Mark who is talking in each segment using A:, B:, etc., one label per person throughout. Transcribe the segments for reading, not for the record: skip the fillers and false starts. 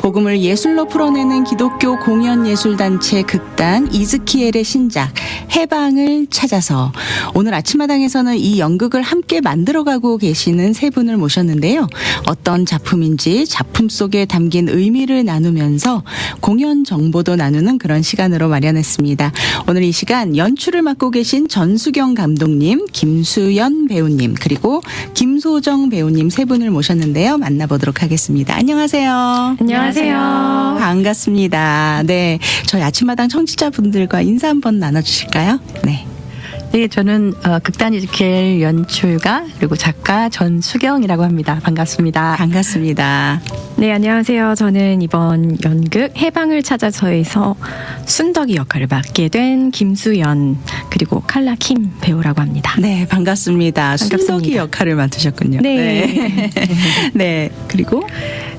A: 복음을 예술로 풀어내는 기독교 공연예술단체 극단 이즈키엘의 신작 해방을 찾아서, 오늘 아침마당에서는 이 연극을 함께 만들어가고 계시는 세 분을 모셨는데요. 어떤 작품인지 작품 속에 담긴 의미를 나누면서 공연 정보도 나누는 그런 시간으로 마련했습니다. 오늘 이 시간 연출을 맡고 계신 전수경 감독님, 김수연 배우님, 그리고 김소정 배우님 세 분을 모셨는데요. 만나보도록 하겠습니다. 안녕하세요.
B: 안녕하세요.
A: 반갑습니다. 네, 저희 아침마당 청취자분들과 인사 한번 나눠주실까요? 네.
B: 네, 저는 극단 이즈키엘 연출가 그리고 작가 전수경이라고 합니다. 반갑습니다.
A: 반갑습니다.
C: 네, 안녕하세요. 저는 이번 연극 해방을 찾아서에서 순덕이 역할을 맡게 된 김수연 그리고 칼라 킴 배우라고 합니다.
A: 네, 반갑습니다. 순덕이
C: 반갑습니다.
A: 역할을 맡으셨군요.
C: 네.
A: 네, 그리고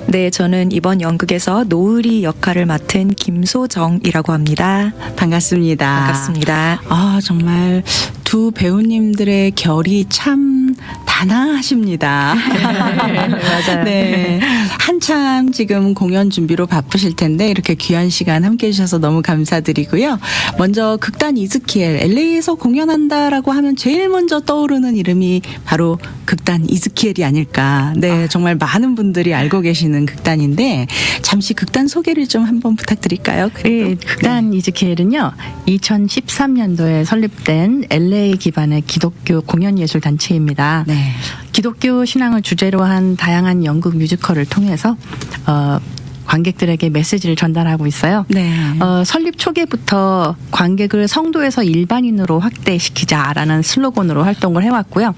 D: 네, 저는 이번 연극에서 노을이 역할을 맡은 김소정이라고 합니다.
A: 반갑습니다.
D: 반갑습니다.
A: 아, 정말 두 배우님들의 결이 참 단아하십니다.
C: 맞아요.
A: 네. 한참 지금 공연 준비로 바쁘실 텐데 이렇게 귀한 시간 함께 해주셔서 너무 감사드리고요. 먼저 극단 이즈키엘, LA에서 공연한다라고 하면 제일 먼저 떠오르는 이름이 바로 극단 이즈키엘이 아닐까. 네, 정말 많은 분들이 알고 계시는 극단인데 잠시 극단 소개를 좀 한번 부탁드릴까요? 그래도.
B: 네, 극단 이즈키엘은요, 2013년도에 설립된 LA 기반의 기독교 공연예술 단체입니다.
A: 네.
B: 기독교 신앙을 주제로 한 다양한 연극 뮤지컬을 통해서 관객들에게 메시지를 전달하고 있어요.
A: 네.
B: 설립 초기부터 관객을 성도에서 일반인으로 확대시키자라는 슬로건으로 활동을 해왔고요.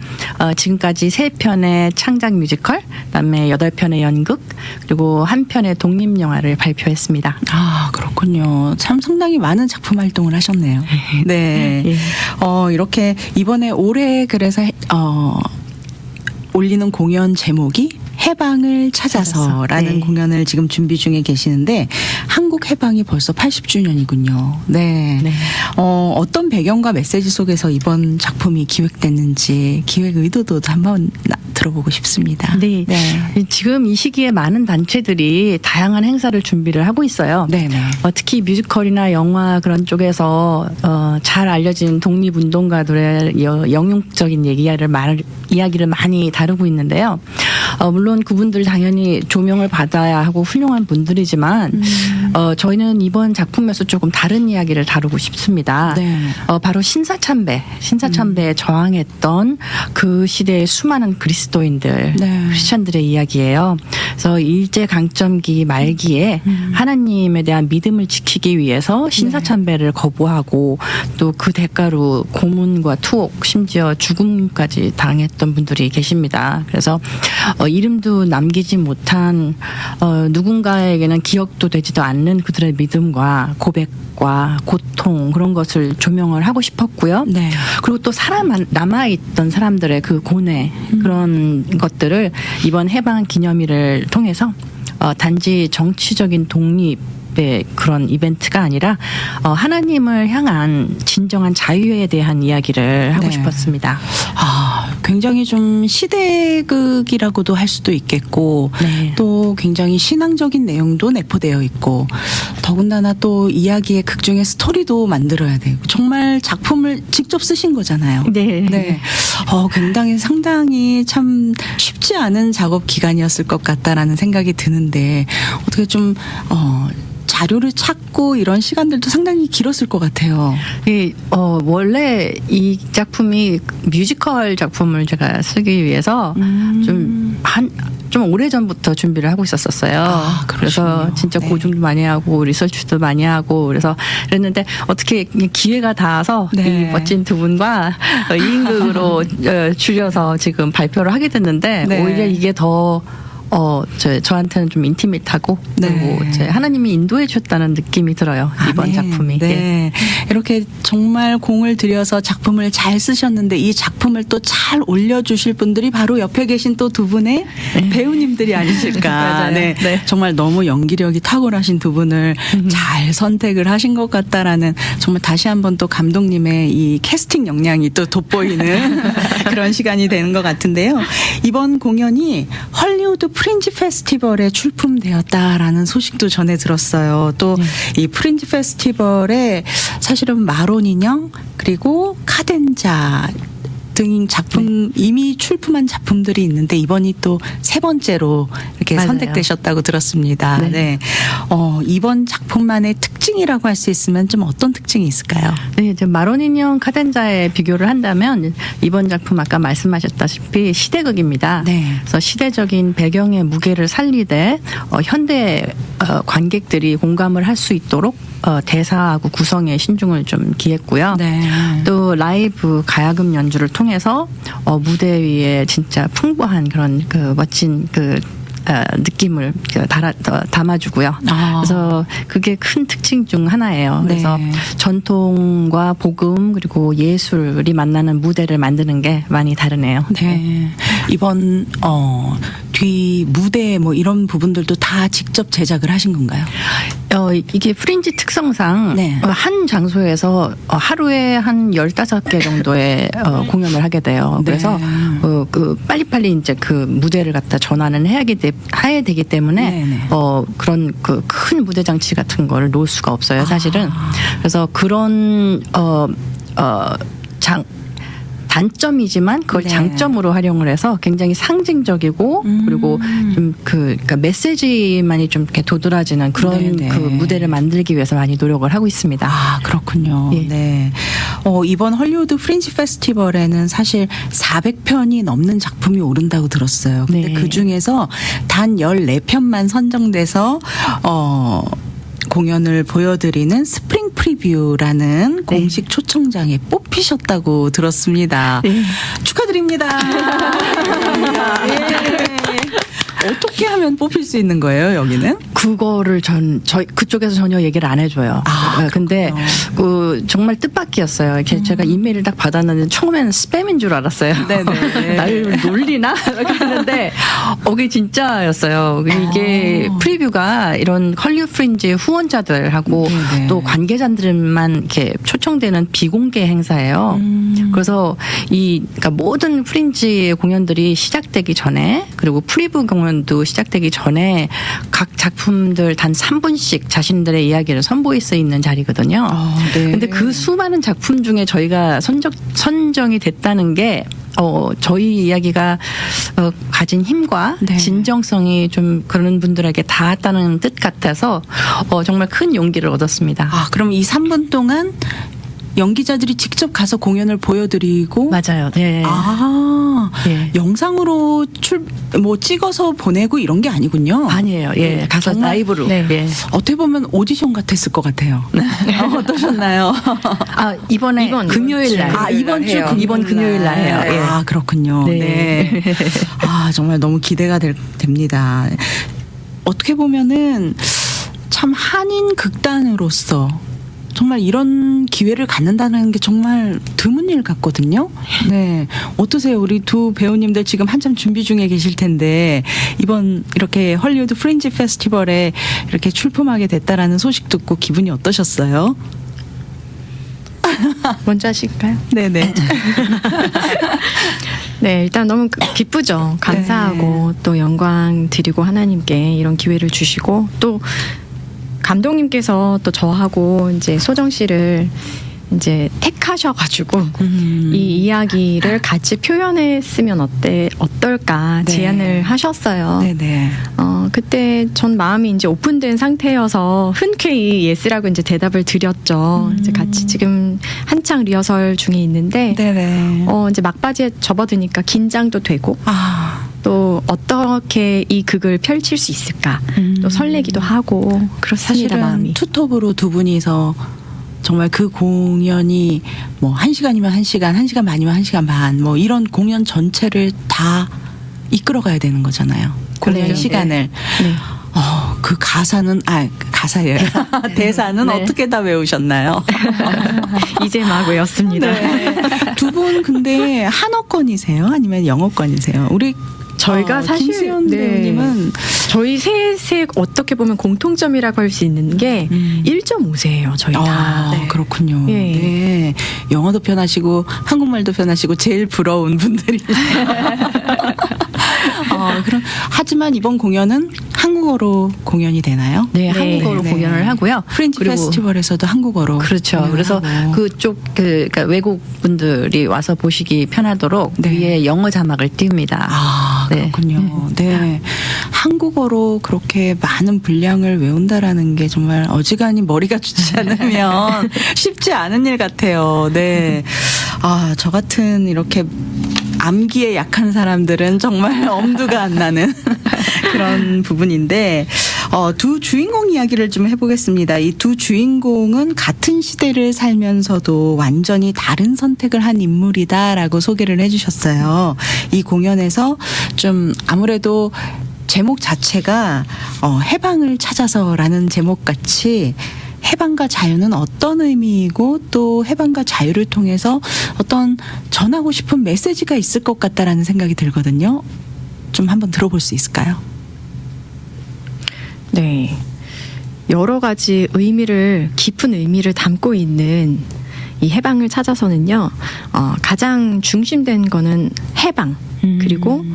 B: 지금까지 3편의 창작 뮤지컬, 그다음에 8편의 연극, 그리고 1편의 독립영화를 발표했습니다.
A: 아, 그렇군요. 참 상당히 많은 작품 활동을 하셨네요. 네.
B: 예.
A: 이렇게 이번에 올해 그래서 올리는 공연 제목이 해방을 찾아서라는
B: 네.
A: 공연을 지금 준비 중에 계시는데 한국 해방이 벌써 80주년이군요. 네.
B: 네.
A: 어떤 배경과 메시지 속에서 이번 작품이 기획됐는지 기획 의도도 한번 들어보고 싶습니다.
B: 네. 지금 이 시기에 많은 단체들이 다양한 행사를 준비를 하고 있어요.
A: 네네.
B: 특히 뮤지컬이나 영화 그런 쪽에서 잘 알려진 독립운동가들의 영웅적인 이야기를 많이 다루고 있는데요. 물론 그분들 당연히 조명을 받아야 하고 훌륭한 분들이지만 저희는 이번 작품에서 조금 다른 이야기를 다루고 싶습니다.
A: 네.
B: 바로 신사참배에 저항했던 그 시대의 수많은 그리스도인들,
A: 네.
B: 크리스천들의 이야기예요. 그래서 일제 강점기 말기에 하나님에 대한 믿음을 지키기 위해서 신사참배를 거부하고 또 그 대가로 고문과 투옥, 심지어 죽음까지 당했던 분들이 계십니다. 그래서 이름도 남기지 못한 누군가에게는 기억도 되지도 않는 그들의 믿음과 고백과 고통, 그런 것을 조명을 하고 싶었고요.
A: 네.
B: 그리고 또 남아있던 사람들의 그 고뇌, 그런 것들을 이번 해방 기념일을 통해서 단지 정치적인 독립의 그런 이벤트가 아니라 하나님을 향한 진정한 자유에 대한 이야기를 하고
A: 네.
B: 싶었습니다.
A: 굉장히 좀 시대극이라고도 할 수도 있겠고
B: 네.
A: 또 굉장히 신앙적인 내용도 내포되어 있고 더군다나 또 이야기의 극중의 스토리도 만들어야 되고 정말 작품을 직접 쓰신 거잖아요.
B: 네.
A: 네. 굉장히 상당히 참 쉽지 않은 작업 기간이었을 것 같다라는 생각이 드는데 어떻게 좀 자료를 찾고 이런 시간들도 상당히 길었을 것 같아요.
B: 원래 이 작품이 뮤지컬 작품을 제가 쓰기 위해서 좀 오래전부터 준비를 하고 있었어요. 그래서 진짜
A: 네.
B: 고증도 많이 하고 리서치도 많이 하고 그랬는데 어떻게 기회가 닿아서
A: 네.
B: 이 멋진 두 분과 2인극으로 줄여서 지금 발표를 하게 됐는데
A: 네.
B: 오히려 이게 더 저한테는 좀 인티메이트하고
A: 네.
B: 그리고 하나님이 인도해 주셨다는 느낌이 들어요. 이번
A: 아멘.
B: 작품이.
A: 네. 이렇게 정말 공을 들여서 작품을 잘 쓰셨는데 이 작품을 또 잘 올려주실 분들이 바로 옆에 계신 또 두 분의 배우님들이 아니실까.
B: 맞아요.
A: 네.
B: 네.
A: 정말 너무 연기력이 탁월하신 두 분을 잘 선택을 하신 것 같다라는 정말 다시 한번 또 감독님의 이 캐스팅 역량이 또 돋보이는 그런 시간이 되는 것 같은데요. 이번 공연이 헐리우드 프린지 페스티벌에 출품되었다라는 소식도 전해 들었어요. 또 이 프린지 페스티벌에 사실은 마론 인형 그리고 카덴자 등 작품 이미 출품한 작품들이 있는데 이번이 또 세 번째로 이렇게
B: 맞아요.
A: 선택되셨다고 들었습니다.
B: 네.
A: 네. 이번 작품만의 특징이라고 할 수 있으면 좀 어떤 특징이 있을까요?
B: 네, 이제 마론 인형 카덴자에 비교를 한다면 이번 작품 아까 말씀하셨다시피 시대극입니다.
A: 네.
B: 그래서 시대적인 배경의 무게를 살리되 현대 관객들이 공감을 할 수 있도록 대사하고 구성에 신중을 좀 기했고요.
A: 네.
B: 또 라이브 가야금 연주를 통해서 무대 위에 진짜 풍부한 그런 그 멋진 그 느낌을 담아주고요. 그래서 그게 큰 특징 중 하나예요. 그래서
A: 네.
B: 전통과 복음 그리고 예술이 만나는 무대를 만드는 게 많이 다르네요.
A: 네. 이번 뒤 무대 뭐 이런 부분들도 다 직접 제작을 하신 건가요?
B: 이게 프린지 특성상
A: 네.
B: 한 장소에서 하루에 한 15개 정도의 공연을 하게 돼요.
A: 네.
B: 그래서 그 빨리빨리 이제 그 무대를 갖다 전환을 해야 되기 때문에
A: 네네.
B: 그런 그 큰 무대 장치 같은 걸 놓을 수가 없어요, 사실은. 그래서 그런 단점이지만 그걸
A: 네.
B: 장점으로 활용을 해서 굉장히 상징적이고 그리고 좀 그러니까 메시지만이 좀 이렇게 도드라지는 그런
A: 네네.
B: 그 무대를 만들기 위해서 많이 노력을 하고 있습니다.
A: 아, 그렇군요.
B: 예.
A: 네. 이번 헐리우드 프린지 페스티벌에는 사실 400편이 넘는 작품이 오른다고 들었어요. 근데
B: 네.
A: 그 중에서 단 14편만 선정돼서 공연을 보여드리는 스프링 프리뷰라는 공식 초청장에 뽑히셨다고 들었습니다.
B: 네.
A: 축하드립니다. 예. 어떻게 하면 뽑힐 수 있는 거예요, 여기는?
B: 그거를 저희 그쪽에서 전혀 얘기를 안 해줘요.
A: 아,
B: 근데 그 정말 뜻밖이었어요. 이렇게 제가 이메일을 딱 받았는데 처음에는 스팸인 줄 알았어요.
A: 네네.
B: 나를 놀리나? 그랬는데 그게 진짜였어요. 이게 프리뷰가 이런 헐리우드 프린지 후원자들하고
A: 네네.
B: 또 관계자들만 이렇게 초청되는 비공개 행사예요. 그래서 그러니까 모든 프린지 공연들이 시작되기 전에 그리고 프리뷰 공연도 시작되기 전에 각 작품들 단 3분씩 자신들의 이야기를 선보일 수 있는 자리거든요.
A: 네.
B: 근데 그 수많은 작품 중에 저희가 선정이 됐다는 게 저희 이야기가 가진 힘과
A: 네.
B: 진정성이 좀 그런 분들에게 닿았다는 뜻 같아서 정말 큰 용기를 얻었습니다.
A: 아, 그럼 이 3분 동안 연기자들이 직접 가서 공연을 보여드리고
B: 맞아요. 네. 예.
A: 영상으로 찍어서 보내고 이런 게 아니군요.
B: 아니에요. 예. 가서
A: 정말,
B: 라이브로.
C: 네.
B: 예.
A: 어떻게 보면 오디션 같았을 것 같아요. 어떠셨나요?
B: 이번에
C: 이번
B: 금요일 날.
C: 주
A: 이번 주
C: 해요.
B: 이번 금요일 날 해요. 예.
A: 아, 그렇군요.
B: 네.
A: 네. 아, 정말 너무 기대가 됩니다. 어떻게 보면은 참 한인 극단으로서 정말 이런 기회를 갖는다는 게 정말 드문 일 같거든요. 네. 어떠세요? 우리 두 배우님들 지금 한참 준비 중에 계실 텐데 이번 이렇게 헐리우드 프린지 페스티벌에 이렇게 출품하게 됐다라는 소식 듣고 기분이 어떠셨어요?
C: 먼저 하실까요?
A: 네네.
C: 네, 일단 너무 기쁘죠. 감사하고 또 영광 드리고 하나님께 이런 기회를 주시고 또 감독님께서 또 저하고 이제 소정 씨를 이제 택하셔가지고 이 이야기를 같이 표현했으면 어떨까
A: 네.
C: 제안을 하셨어요.
A: 네네.
C: 그때 전 마음이 이제 오픈된 상태여서 흔쾌히 예스라고 이제 대답을 드렸죠. 이제 같이 지금 한창 리허설 중에 있는데
A: 네네.
C: 이제 막바지에 접어드니까 긴장도 되고
A: 아.
C: 또 어떻게 이 극을 펼칠 수 있을까 또 설레기도 하고 그렇습니다.
A: 사실은
C: 마음이.
A: 투톱으로 두 분이서 정말 그 공연이 뭐 1시간이면 1시간, 1시간 반이면 1시간 반, 뭐 이런 공연 전체를 다 이끌어가야 되는 거잖아요. 공연
C: 그렇죠.
A: 시간을.
C: 네.
A: 그 가사는, 가사예요. 대사는
C: 네.
A: 어떻게 다 외우셨나요?
C: 이제 막 외웠습니다.
A: 네. 두 분 근데 한어권이세요? 아니면 영어권이세요? 우리
C: 저희가 사실
A: 김수현
C: 네.
A: 배우님은
C: 저희 셋의 어떻게 보면 공통점이라고 할 수 있는 게 1.5세예요. 저희 다. 네.
A: 그렇군요.
C: 예.
A: 네. 영어도 편하시고 한국말도 편하시고 제일 부러운 분들이. 그럼 하지만 이번 공연은 한국어로 공연이 되나요?
B: 네,
C: 네.
B: 한국어로
A: 네.
B: 공연을 하고요.
A: 프렌치
B: 그리고
A: 페스티벌에서도 한국어로
B: 그렇죠.
A: 공연을
B: 그래서
A: 하고.
B: 그쪽 그러니까 외국 분들이 와서 보시기 편하도록
A: 네.
B: 위에 영어 자막을 띄웁니다.
A: 아,
B: 네.
A: 그렇군요. 네. 한국어로 그렇게 많은 분량을 외운다라는 게 정말 어지간히 머리가 좋지 않으면 쉽지 않은 일 같아요. 네. 아, 저 같은 이렇게 암기에 약한 사람들은 정말 엄두가 안 나는 그런 부분인데, 두 주인공 이야기를 좀 해보겠습니다. 이 두 주인공은 같은 시대를 살면서도 완전히 다른 선택을 한 인물이다라고 소개를 해주셨어요. 이 공연에서 좀 아무래도 제목 자체가 해방을 찾아서라는 제목 같이 해방과 자유는 어떤 의미이고 또 해방과 자유를 통해서 어떤 전하고 싶은 메시지가 있을 것 같다라는 생각이 들거든요. 좀 한번 들어볼 수 있을까요?
C: 네. 여러 가지 의미를, 깊은 의미를 담고 있는 이 해방을 찾아서는요, 가장 중심된 거는 해방, 그리고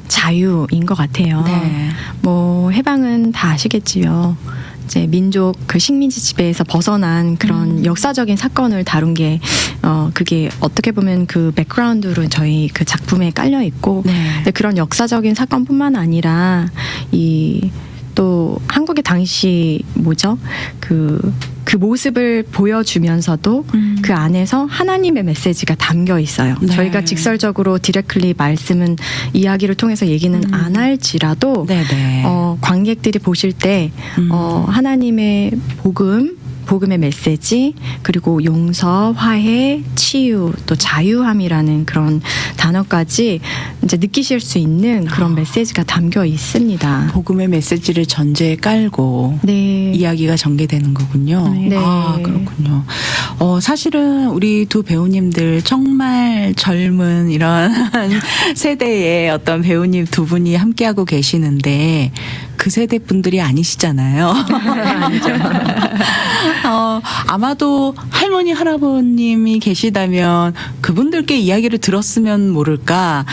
C: 자유인 것 같아요.
A: 네.
C: 뭐, 해방은 다 아시겠지요. 이제 민족 그 식민지 지배에서 벗어난 그런 역사적인 사건을 다룬 게, 그게 어떻게 보면 그 백그라운드로 저희 그 작품에 깔려 있고,
A: 네.
C: 근데 그런 역사적인 사건뿐만 아니라 또 한국의 당시 그 모습을 보여주면서도 그 안에서 하나님의 메시지가 담겨 있어요.
A: 네.
C: 저희가 직설적으로 디렉트리 말씀은 이야기를 통해서 얘기는 안 할지라도
A: 네네.
C: 관객들이 보실 때 하나님의 복음의 메시지, 그리고 용서, 화해, 치유, 또 자유함이라는 그런 단어까지 이제 느끼실 수 있는 그런 메시지가 담겨 있습니다.
A: 복음의 메시지를 전제에 깔고
C: 네.
A: 이야기가 전개되는 거군요.
C: 네.
A: 아, 그렇군요. 사실은 우리 두 배우님들 정말 젊은 이런 세대의 어떤 배우님 두 분이 함께하고 계시는데 그 세대 분들이 아니시잖아요. 아마도 할머니, 할아버님이 계시다면 그분들께 이야기를 들었으면 모를까.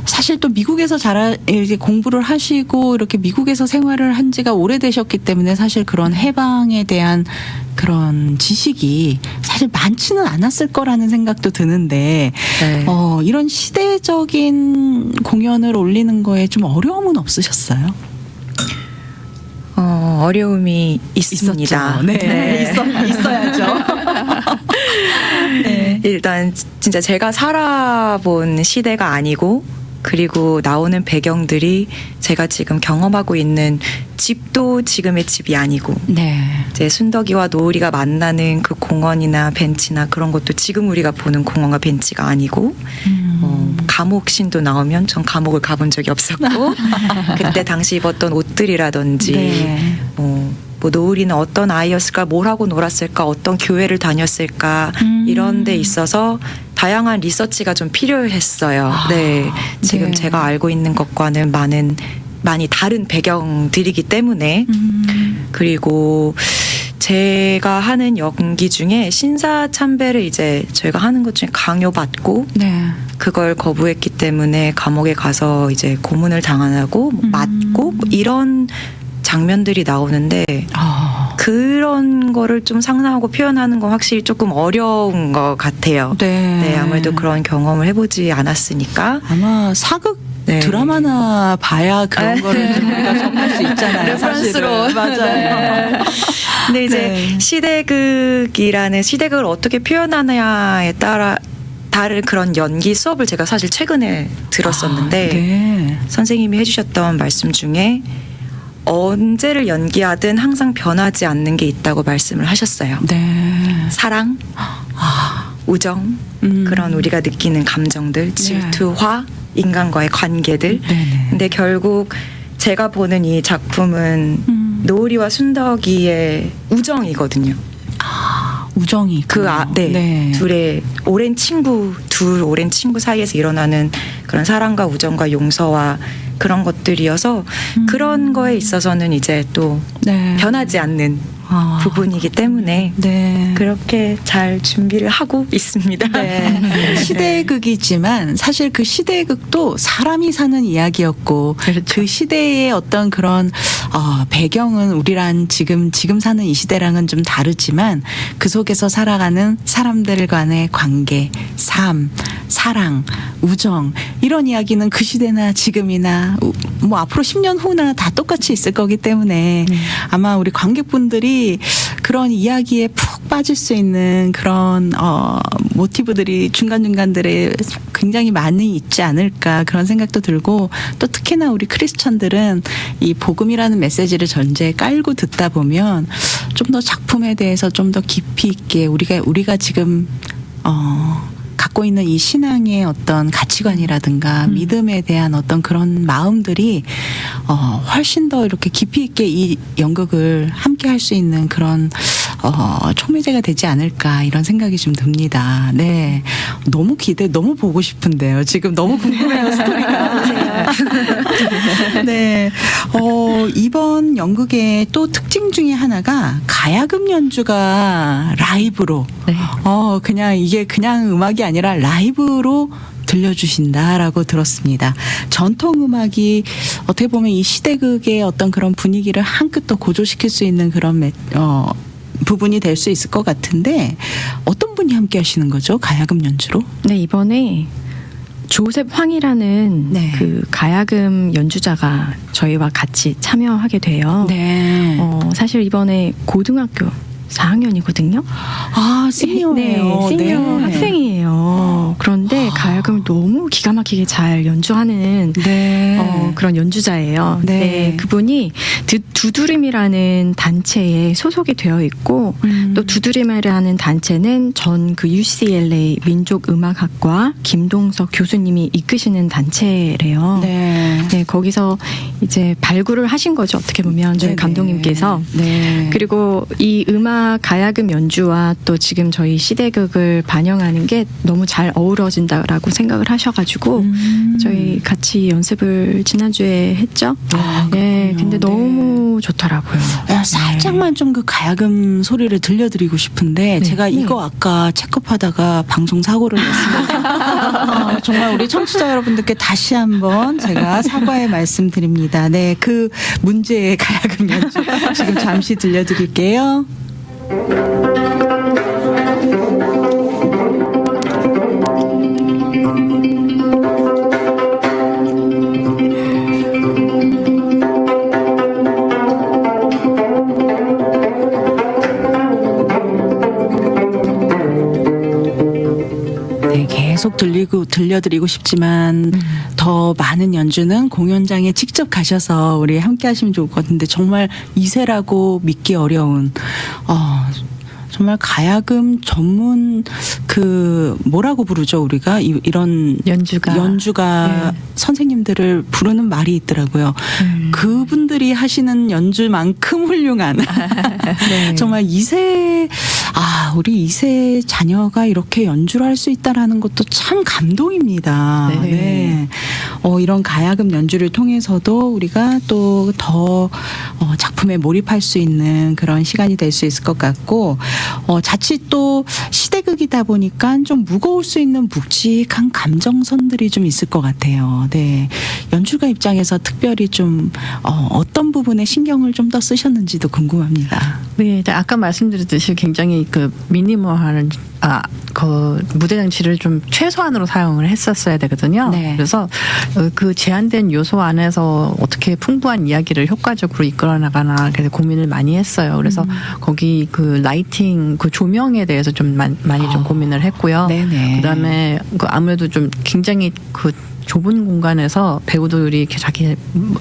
A: 사실 또 미국에서 이렇게 공부를 하시고 이렇게 미국에서 생활을 한 지가 오래되셨기 때문에 사실 그런 해방에 대한 그런 지식이 사실 많지는 않았을 거라는 생각도 드는데,
D: 네.
A: 이런 시대적인 공연을 올리는 거에 좀 어려움은 없으셨어요?
D: 어려움이 있습니다.
A: 있었죠. 네. 있어야죠.
D: 네. 일단 진짜 제가 살아본 시대가 아니고, 그리고 나오는 배경들이 제가 지금 경험하고 있는 집도 지금의 집이 아니고,
A: 네.
D: 이제 순덕이와 노을이가 만나는 그 공원이나 벤치나 그런 것도 지금 우리가 보는 공원과 벤치가 아니고, 감옥 신도 나오면 전 감옥을 가본 적이 없었고 그때 당시 입었던 옷들이라든지
A: 네.
D: 뭐 노을이는 어떤 아이였을까, 뭘 하고 놀았을까, 어떤 교회를 다녔을까, 이런 데 있어서 다양한 리서치가 좀 필요했어요. 네. 지금
A: 네.
D: 제가 알고 있는 것과는 많이 다른 배경들이기 때문에, 그리고 제가 하는 연기 중에 신사참배를 이제 저희가 하는 것 중에 강요받고
A: 네.
D: 그걸 거부했기 때문에 감옥에 가서 이제 고문을 당하고 맞고 이런 장면들이 나오는데, 그런 거를 좀 상상하고 표현하는 건 확실히 조금 어려운 것 같아요. 네, 아무래도 그런 경험을 해보지 않았으니까.
A: 아마 사극
D: 네.
A: 드라마나 봐야 그런 거를 좀 우리가 접할 수 있잖아요.
D: 레퍼런스로.
A: 사실은. 맞아요.
D: 근데 이제
A: 네.
D: 시대극을 어떻게 표현하느냐에 따라 다른 그런 연기 수업을 제가 사실 최근에 들었었는데,
A: 네.
D: 선생님이 해주셨던 말씀 중에 언제를 연기하든 항상 변하지 않는 게 있다고 말씀을 하셨어요.
A: 네.
D: 사랑, 우정, 그런 우리가 느끼는 감정들, 질투, 화, 인간과의 관계들.
A: 네네.
D: 근데 결국 제가 보는 이 작품은 노을이와 순덕이의 우정이거든요.
A: 우정이
D: 네. 둘의 오랜 친구 사이에서 일어나는 그런 사랑과 우정과 용서와 그런 것들이어서 그런 거에 있어서는 이제 또
A: 네.
D: 변하지 않는 부분이기 때문에
A: 네.
D: 그렇게 잘 준비를 하고 있습니다.
A: 네. 시대의 극이지만 사실 그 시대의 극도 사람이 사는 이야기였고
B: 그렇죠.
A: 그 시대의 어떤 그런 배경은 우리랑 지금 사는 이 시대랑은 좀 다르지만 그 속에서 살아가는 사람들 간의 관계, 삶, 사랑, 우정 이런 이야기는 그 시대나 지금이나 뭐 앞으로 10년 후나 다 똑같이 있을 거기 때문에 아마 우리 관객분들이 그런 이야기에 푹 빠질 수 있는 그런 모티브들이 중간중간들에 굉장히 많이 있지 않을까 그런 생각도 들고 또 특히나 우리 크리스천들은 이 복음이라는 메시지를 전제에 깔고 듣다 보면 좀 더 작품에 대해서 좀 더 깊이 있게 우리가 지금 갖고 있는 이 신앙의 어떤 가치관이라든가 믿음에 대한 어떤 그런 마음들이 훨씬 더 이렇게 깊이 있게 이 연극을 함께 할 수 있는 그런 촉매제가 되지 않을까 이런 생각이 좀 듭니다. 네. 너무 보고 싶은데요. 지금 너무 궁금해요, 스토리가. 네. 이번 연극의 또 특징 중에 하나가 가야금 연주가 라이브로.
B: 네.
A: 그냥 이게 그냥 음악이 아니라 라이브로 들려주신다라고 들었습니다. 전통 음악이 어떻게 보면 이 시대극의 어떤 그런 분위기를 한 끗 더 고조시킬 수 있는 그런 부분이 될 수 있을 것 같은데 어떤 분이 함께 하시는 거죠? 가야금 연주로?
C: 네, 이번에 조셉 황이라는
A: 네.
C: 그 가야금 연주자가 저희와 같이 참여하게 돼요.
A: 네.
C: 사실 이번에 고등학교 4학년이거든요.
A: 시니어예요.
C: 네, 시니어
A: 네.
C: 학생이에요. 그런데 가야금을 너무 기가 막히게 잘 연주하는
A: 네.
C: 그런 연주자예요.
A: 네.
C: 네, 그분이 두드림이라는 단체에 소속이 되어 있고 또 두드림이라는 단체는 전 그 UCLA 민족음악학과 김동석 교수님이 이끄시는 단체래요.
A: 네.
C: 네, 거기서 이제 발굴을 하신 거죠. 어떻게 보면 저희
A: 네네.
C: 감독님께서.
A: 네.
C: 그리고 이 음악 가야금 연주와 또 지금 저희 시대극을 반영하는 게 너무 잘 어우러진다라고 생각을 하셔가지고 저희 같이 연습을 지난주에 했죠. 네, 근데 너무 좋더라고요.
A: 살짝만 좀 그 가야금 소리를 들려드리고 싶은데 제가 이거 아까 체크하다가 방송 사고를 냈습니다. 정말 우리 청취자 여러분들께 다시 한번 제가 사과의 말씀드립니다. 네, 그 문제의 가야금 연주 지금 잠시 들려드릴게요. 네, 계속 들려드리고 싶지만 더 많은 연주는 공연장에 직접 가셔서 우리 함께 하시면 좋을 것 같은데 정말 이세라고 믿기 어려운 정말 가야금 전문 그 뭐라고 부르죠 우리가 이런 연주가
B: 네.
A: 선생님들을 부르는 말이 있더라고요. 그분들이 하시는 연주만큼 훌륭한
C: 네.
A: 정말 우리 2세 자녀가 이렇게 연주를 할 수 있다라는 것도 참 감동입니다.
B: 네.
A: 네. 이런 가야금 연주를 통해서도 우리가 또 더 작품에 몰입할 수 있는 그런 시간이 될 수 있을 것 같고 자칫 또 시대극이다 보니까 좀 무거울 수 있는 묵직한 감정선들이 좀 있을 것 같아요. 네. 연출가 입장에서 특별히 좀 어떤 부분에 신경을 좀 더 쓰셨는지도 궁금합니다.
B: 네, 아까 말씀드렸듯이 굉장히 그 미니멀한 그 무대 장치를 좀 최소한으로 사용을 했었어야 되거든요.
A: 네.
B: 그래서 그 제한된 요소 안에서 어떻게 풍부한 이야기를 효과적으로 이끌어 나가나 그래서 고민을 많이 했어요. 그래서 거기 그 라이팅 그 조명에 대해서 좀 많이 좀 고민을 했고요.
A: 네네.
B: 그다음에 그 아무래도 좀 굉장히 그 좁은 공간에서 배우들이 이렇게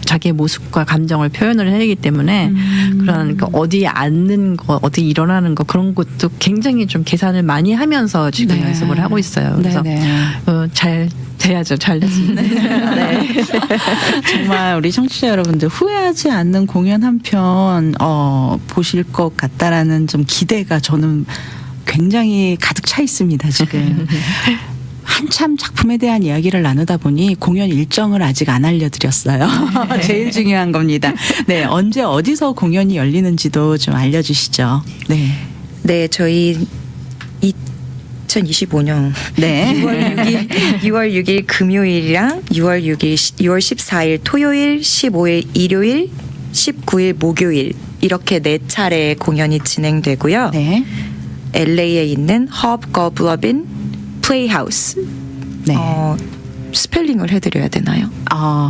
B: 자기의 모습과 감정을 표현을 해야 되기 때문에 그런 그 어디에 앉는 거, 어디 일어나는 거 그런 것도 굉장히 좀 계산을 많이 하면서 지금
A: 네.
B: 연습을 하고 있어요. 그래서 잘 돼야죠. 잘 됐습니다. 네.
A: 정말 우리 청취자 여러분들 후회하지 않는 공연 한 편 보실 것 같다라는 좀 기대가 저는 굉장히 가득 차 있습니다. 지금. 한참 작품에 대한 이야기를 나누다 보니 공연 일정을 아직 안 알려드렸어요. 제일 중요한 겁니다. 네, 언제 어디서 공연이 열리는지도 좀 알려주시죠. 네.
D: 네, 저희 2025년
A: 네.
D: 6월 6일 금요일이랑 6월 14일 토요일, 15일 일요일, 19일 목요일 이렇게 4차례 공연이 진행되고요.
A: 네.
D: LA에 있는 헙거블린 플레이하우스.
A: 네.
D: 스펠링을 해드려야 되나요?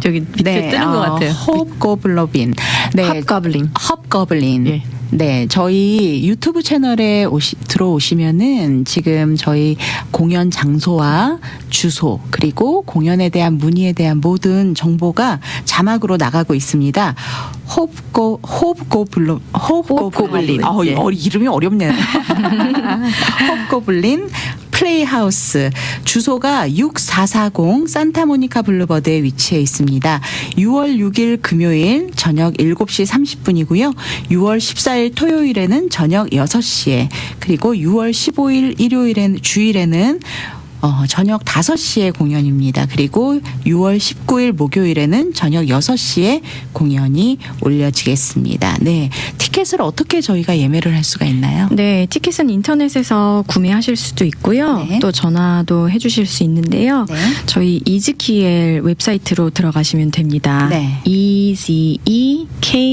B: 저기 밑에 뜨는 것 같아요.
A: 헙거블린. 네.
B: 헙거블린.
A: 헙거블린.
B: 예.
A: 네, 저희 유튜브 채널에 들어오시면은 지금 저희 공연 장소와 주소 그리고 공연에 대한 문의에 대한 모든 정보가 자막으로 나가고 있습니다. 헙거블린.
B: 예.
A: 이름이 어렵네요. 헙거블린 플레이하우스 주소가 6440 산타모니카 블루버드에 위치해 있습니다. 6월 6일 금요일 저녁 7시 30분이고요. 6월 14일 토요일에는 저녁 6시에 그리고 6월 15일 주일에는 저녁 5시에 공연입니다. 그리고 6월 19일 목요일에는 저녁 6시에 공연이 올려지겠습니다. 네. 티켓을 어떻게 저희가 예매를 할 수가 있나요?
C: 네, 티켓은 인터넷에서 구매하실 수도 있고요.
A: 네.
C: 또 전화도 해주실 수 있는데요.
A: 네.
C: 저희 이즈키엘 웹사이트로 들어가시면 됩니다.
A: 네.
C: easykiel.la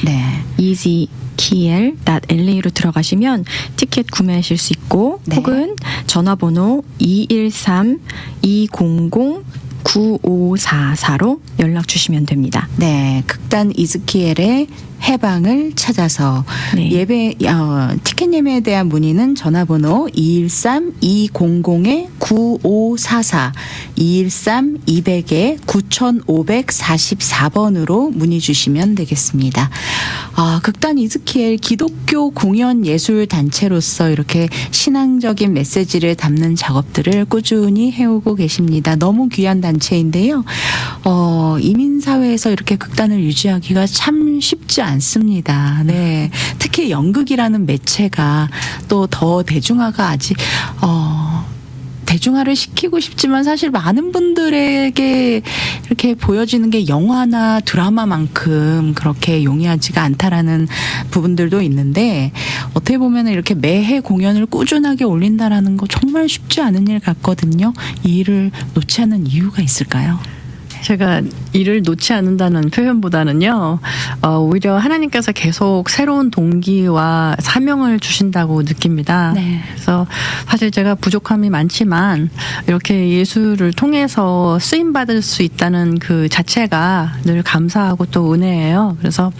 A: 네.
C: easykiel.la로 들어가시면 티켓 구매하실 수 있고
A: 네.
C: 혹은 전화번호 213-200-9544로 연락 주시면 됩니다.
A: 네, 극단 이즈키엘의 해방을 찾아서
C: 네.
A: 티켓 예매에 대한 문의는 전화번호 213-200-9544 213-200-9544번으로 문의 주시면 되겠습니다. 극단 이즈키엘 기독교 공연 예술 단체로서 이렇게 신앙적인 메시지를 담는 작업들을 꾸준히 해오고 계십니다. 너무 귀한 단체인데요. 이민 사회에서 이렇게 극단을 유지하기가 참 쉽지 않습니다. 네. 특히 연극이라는 매체가 또 더 대중화가 아직 대중화를 시키고 싶지만 사실 많은 분들에게 이렇게 보여지는 게 영화나 드라마만큼 그렇게 용이하지가 않다라는 부분들도 있는데 어떻게 보면 이렇게 매해 공연을 꾸준하게 올린다라는 거 정말 쉽지 않은 일 같거든요. 이 일을 놓지 않는 이유가 있을까요?
B: 제가 일을 놓지 않는다는 표현보다는요, 오히려 하나님께서 계속 새로운 동기와 사명을 주신다고 느낍니다.
A: 네.
B: 그래서 사실 제가 부족함이 많지만 이렇게 예술을 통해서 쓰임받을 수 있다는 그 자체가 늘 감사하고 또 은혜예요. 그래서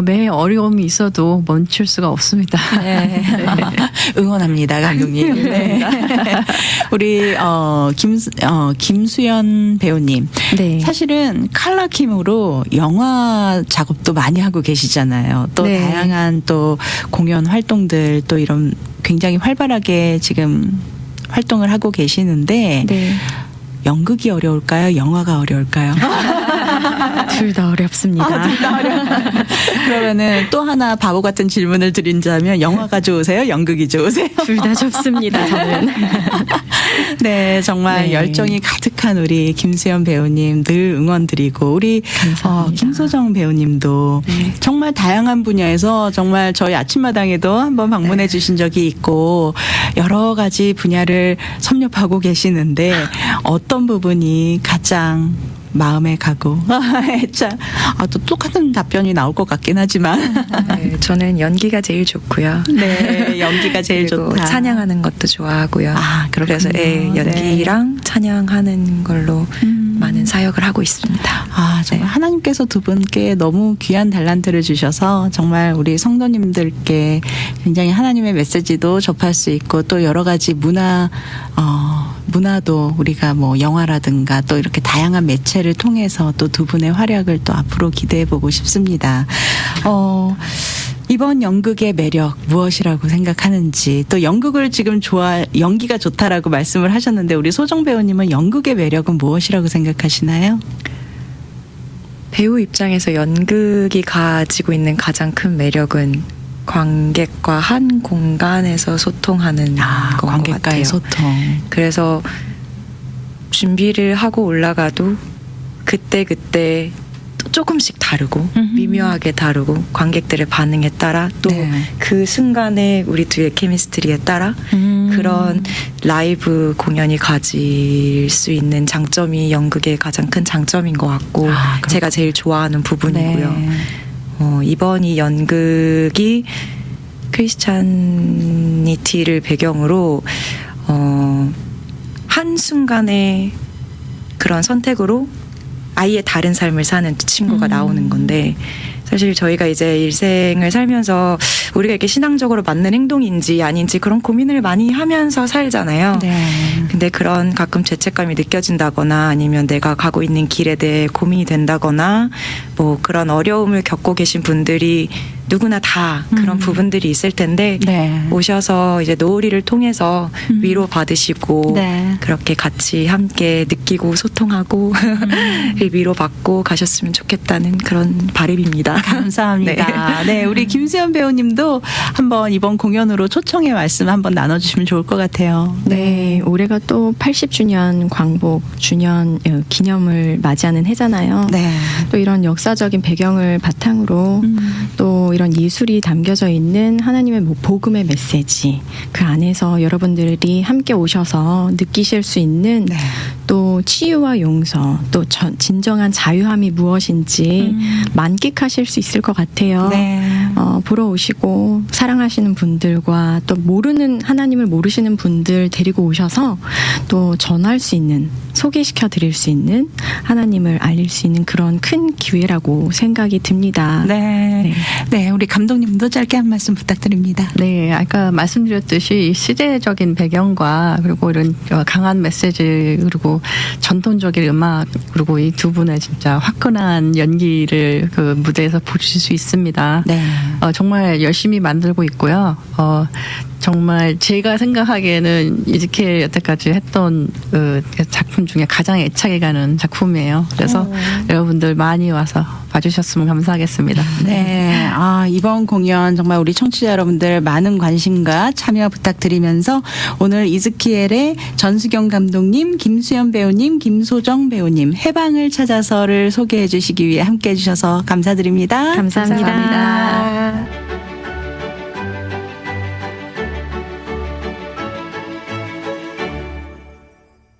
B: 매해 어려움이 있어도 멈출 수가 없습니다.
A: 네. 응원합니다, 감독님. 네. 우리 김수연 배우님.
C: 네.
A: 사실은 칼라킴으로 영화 작업도 많이 하고 계시잖아요. 또
C: 네.
A: 다양한 또 공연 활동들 또 이런 굉장히 활발하게 지금 활동을 하고 계시는데
C: 네.
A: 연극이 어려울까요? 영화가 어려울까요?
C: 둘 다 어렵습니다.
A: 그러면은 또 하나 바보 같은 질문을 드린다면 영화가 좋으세요? 연극이 좋으세요?
C: 둘 다 좋습니다. 저는.
A: 네, 정말
C: 네.
A: 열정이 가득한 우리 김수연 배우님 늘 응원드리고 우리
C: 감사합니다.
A: 김소정 배우님도
D: 네.
A: 정말 다양한 분야에서 정말 저희 아침마당에도 한번 방문해 주신 적이 있고 여러 가지 분야를 섭렵하고 계시는데 어떤 부분이 가장 마음에 가고 참, 또 똑같은 답변이 나올 것 같긴 하지만
D: 네, 저는 연기가 제일 좋고요.
A: 네, 연기가 제일
D: 그리고
A: 좋다.
D: 찬양하는 것도 좋아하고요.
A: 그렇군요.
D: 그래서 연기랑 찬양하는 걸로 많은 사역을 하고 있습니다.
A: 정말 하나님께서 두 분께 너무 귀한 달란트를 주셔서 정말 우리 성도님들께 굉장히 하나님의 메시지도 접할 수 있고 또 여러 가지 문화도 우리가 뭐 영화라든가 또 이렇게 다양한 매체를 통해서 또 두 분의 활약을 또 앞으로 기대해 보고 싶습니다. 이번 연극의 매력 무엇이라고 생각하는지 또 연극을 지금 연기가 좋다라고 말씀을 하셨는데 우리 소정 배우님은 연극의 매력은 무엇이라고 생각하시나요?
D: 배우 입장에서 연극이 가지고 있는 가장 큰 매력은 관객과 한 공간에서 소통하는 것 같아요.
A: 관객과의 소통.
D: 그래서 준비를 하고 올라가도 그때 또 조금씩 다르고 미묘하게 다르고 관객들의 반응에 따라 또 그
A: 네.
D: 순간에 우리 둘의 케미스트리에 따라 그런 라이브 공연이 가질 수 있는 장점이 연극의 가장 큰 장점인 것 같고 제가 제일 좋아하는 부분이고요.
A: 네.
D: 이번 이 연극이 크리스찬니티를 배경으로 한 순간에 그런 선택으로 아예 다른 삶을 사는 친구가 나오는 건데 사실 저희가 이제 일생을 살면서 우리가 이렇게 신앙적으로 맞는 행동인지 아닌지 그런 고민을 많이 하면서 살잖아요.
A: 네.
D: 근데 그런 가끔 죄책감이 느껴진다거나 아니면 내가 가고 있는 길에 대해 고민이 된다거나 뭐 그런 어려움을 겪고 계신 분들이 누구나 다 그런 부분들이 있을 텐데
A: 네.
D: 오셔서 이제 노을이를 통해서 위로 받으시고
A: 네.
D: 그렇게 같이 함께 느끼고 소통하고 위로받고 가셨으면 좋겠다는 그런 바람입니다.
A: 감사합니다. 네, 우리 김수연 배우님도 한번 이번 공연으로 초청의 말씀 한번 나눠주시면 좋을 것 같아요.
C: 네, 올해가 또 80주년 광복 주년 기념을 맞이하는 해잖아요.
A: 네.
C: 또 이런 역사적인 배경을 바탕으로 또 이런 예술이 담겨져 있는 하나님의 복음의 메시지 그 안에서 여러분들이 함께 오셔서 느끼실 수 있는
A: 네.
C: 또 치유와 용서 또 진정한 자유함이 무엇인지 만끽하실 수 있을 것 같아요.
A: 네.
C: 보러 오시고 사랑하시는 분들과 또 모르는 하나님을 모르시는 분들 데리고 오셔서 또 전할 수 있는 소개시켜 드릴 수 있는 하나님을 알릴 수 있는 그런 큰 기회라고 생각이 듭니다.
A: 네. 네, 우리 감독님도 짧게 한 말씀 부탁드립니다.
B: 네, 아까 말씀드렸듯이 이 시대적인 배경과 그리고 이런 강한 메시지 그리고 전통적인 음악 그리고 이 두 분의 진짜 화끈한 연기를 그 무대에서 보실 수 있습니다.
A: 네.
B: 정말 열심히 만들고 있고요. 정말 제가 생각하기에는 이즈키엘 여태까지 했던 그 작품 중에 가장 애착이 가는 작품이에요. 그래서 여러분들 많이 와서 봐주셨으면 감사하겠습니다.
A: 네. 이번 공연 정말 우리 청취자 여러분들 많은 관심과 참여 부탁드리면서 오늘 이즈키엘의 전수경 감독님, 김수연 배우님, 김소정 배우님 해방을 찾아서를 소개해 주시기 위해 함께 해 주셔서 감사드립니다.
C: 감사합니다.